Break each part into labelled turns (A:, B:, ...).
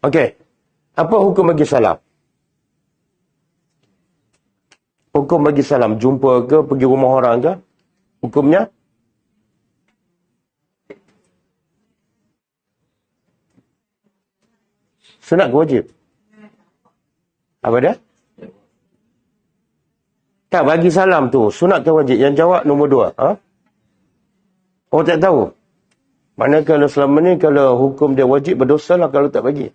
A: Okey. Apa hukum bagi salam? Hukum bagi salam. Jumpa ke, pergi rumah orang ke? Hukumnya? Sunat ke wajib? Apa dia? Tak, bagi salam tu. Sunat ke wajib? Yang jawab nombor 2. Ha? Oh, tak tahu. Maknanya kalau selama ni, kalau hukum dia wajib, berdosa lah kalau tak bagi.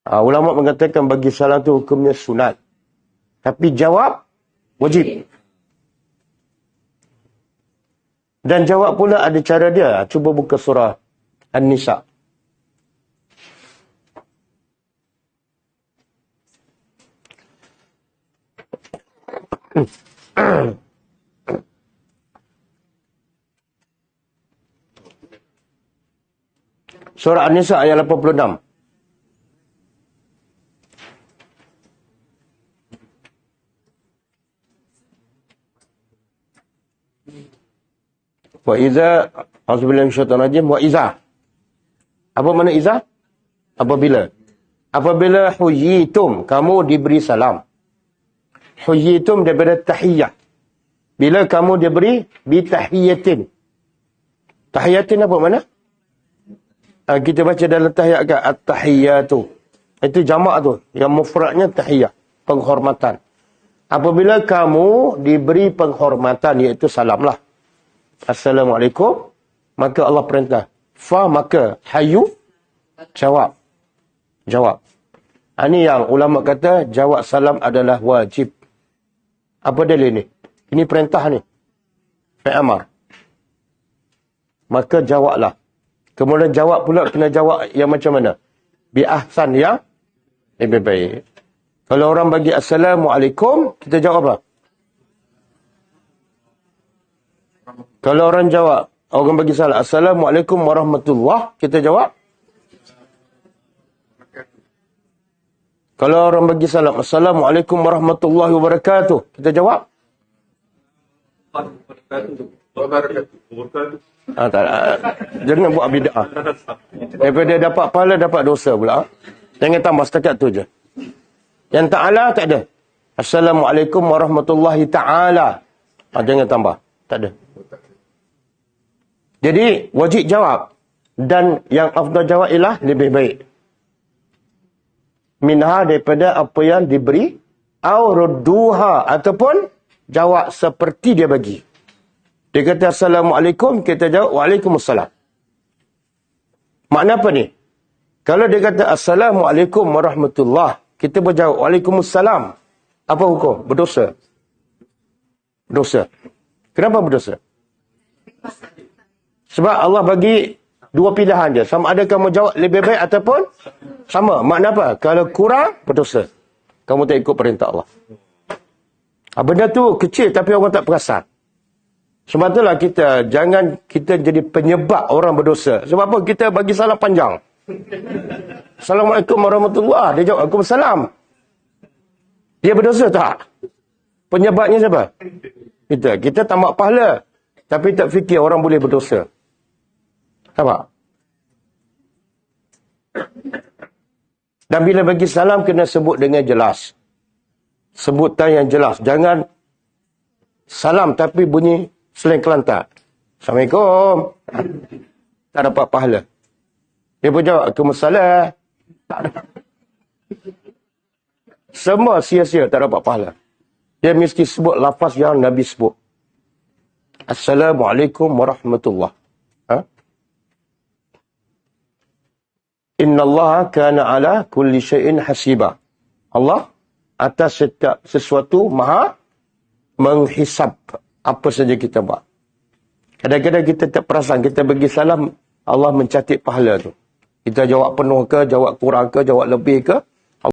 A: Ulama mengatakan bagi salam tu hukumnya sunat. Tapi jawab, wajib. Dan jawab pula ada cara dia. Cuba buka surah An-Nisa. Surah An-Nisa ayat 86. Wa iza, auzubillahi minasyaitonir rajim, wa iza. Apa makna iza? Apabila. Apabila huyitum, kamu diberi salam. Huyitum daripada tahiyyah. Bila kamu diberi bitahiyyatin. Tahiyyatin apa makna? Kita baca dalam tahiyyat kan, at-tahiyyatu. Itu jamak tu. Yang mufradnya tahiyyah. Penghormatan. Apabila kamu diberi penghormatan, iaitu salam lah. Assalamualaikum. Maka Allah perintah. Maka hayu. Jawab. Jawab. Ini yang ulama kata, jawab salam adalah wajib. Apa dalil ni? Ini perintah ni. Fi'amar. Maka jawablah. Kemudian jawab pula kena jawab yang macam mana? Bi ahsan yang lebih baik. Kalau orang bagi Assalamualaikum, kita jawab apa? Kalau orang jawab, orang bagi salam, Assalamualaikum warahmatullahi, kita jawab. Kalau orang bagi salam, Assalamualaikum warahmatullahi wabarakatuh, kita jawab. Tak, jangan buat bid'ah. Daripada dapat pahala, dapat dosa pula. Jangan tambah setakat tu je. Yang ta'ala tak ada. Assalamualaikum warahmatullahi ta'ala. Jangan tambah. Tak ada. Jadi, wajib jawab. Dan yang afdal jawab ialah lebih baik. Minha daripada apa yang diberi. Au rudduha. Ataupun jawab seperti dia bagi. Dia kata Assalamualaikum, kita jawab Waalaikumsalam. Makna apa ni? Kalau dia kata Assalamualaikum warahmatullahi, kita berjawab Waalaikumsalam. Apa hukum? Berdosa. Dosa. Kenapa berdosa? Sebab Allah bagi dua pilihan je. Sama ada kamu jawab lebih baik ataupun sama. Makna apa? Kalau kurang, berdosa. Kamu tak ikut perintah Allah. Benda tu kecil tapi orang tak perasan. Sebab itulah jangan kita jadi penyebab orang berdosa. Sebab apa? Kita bagi salam panjang. Assalamualaikum warahmatullahi. Dia jawab Waalaikumsalam. Dia berdosa tak? Penyebabnya siapa? Kita tamak pahala. Tapi tak fikir orang boleh berdosa. Nampak? Dan bila bagi salam, kena sebut dengan jelas. Sebutan yang jelas. Jangan salam tapi bunyi selain kelantar. Assalamualaikum. Tak dapat pahala. Dia pun jawab, Waalaikumsalam. Tak ada. Semua sia-sia, tak dapat pahala. Dia mesti sebut lafaz yang Nabi sebut. Assalamualaikum warahmatullahi. Innallaha kana ala kulli syai'in hasiba. Allah atas setiap sesuatu maha menghisap apa saja kita buat. Kadang-kadang kita tak perasan, kita bagi salam, Allah mencatat pahala tu. Kita jawab penuh ke, jawab kurang ke, jawab lebih ke,